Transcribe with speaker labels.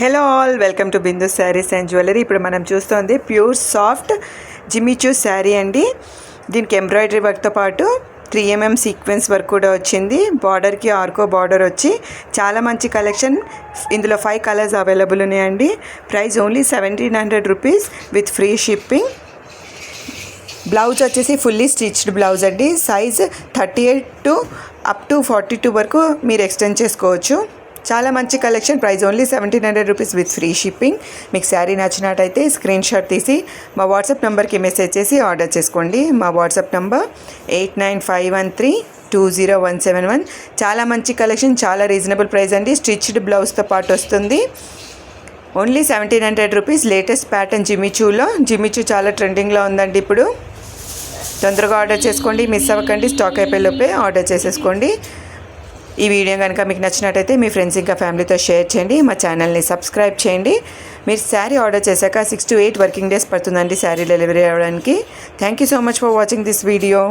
Speaker 1: Hello all, welcome to Bindu saris and jewellery. ఇప్పుడు మనం చూస్తుంది ప్యూర్ సాఫ్ట్ జిమ్మిచూ శారీ అండి. దీనికి ఎంబ్రాయిడరీ వర్క్తో పాటు 3mm సీక్వెన్స్ వర్క్ కూడా వచ్చింది. బార్డర్కి ఆర్కో బార్డర్ వచ్చి చాలా మంచి కలెక్షన్. ఇందులో 5 కలర్స్ అవైలబుల్ ఉన్నాయండి. Price only 1700 rupees with free shipping. Blouse వచ్చేసి ఫుల్లీ స్టిచ్డ్ బ్లౌజ్ అండి. సైజ్ 38 టు అప్ టు 42 వరకు మీరు ఎక్స్టెండ్ చేసుకోవచ్చు. చాలా మంచి collection. Price only 1700 rupees with free shipping. మీకు శారీ నచ్చినట్టయితే స్క్రీన్ షాట్ తీసి మా వాట్సాప్ నెంబర్కి మెసేజ్ చేసి ఆర్డర్ చేసుకోండి. మా వాట్సాప్ నెంబర్ 8951320171. చాలా మంచి కలెక్షన్, చాలా రీజనబుల్ ప్రైస్ అండి. స్టిచ్డ్ బ్లౌజ్తో పాటు వస్తుంది. Only 1700 rupees. Latest pattern Jimmy Choo చాలా ట్రెండింగ్లో ఉందండి. ఇప్పుడు తొందరగా ఆర్డర్ చేసుకోండి, మిస్ అవ్వకండి. స్టాక్ అయిపోయేలోపే ఆర్డర్ చేసేసుకోండి. ఈ వీడియో కనుక మీకు నచ్చినట్టయితే మీ ఫ్రెండ్స్ ఇంకా ఫ్యామిలీతో షేర్ చేయండి. మా ఛానల్ని సబ్స్క్రైబ్ చేయండి. మీరు శారీ ఆర్డర్ చేశాక 6 to 8 వర్కింగ్ డేస్ పడుతుందండి శారీ డెలివరీ అవ్వడానికి. Thank you so much for watching this video.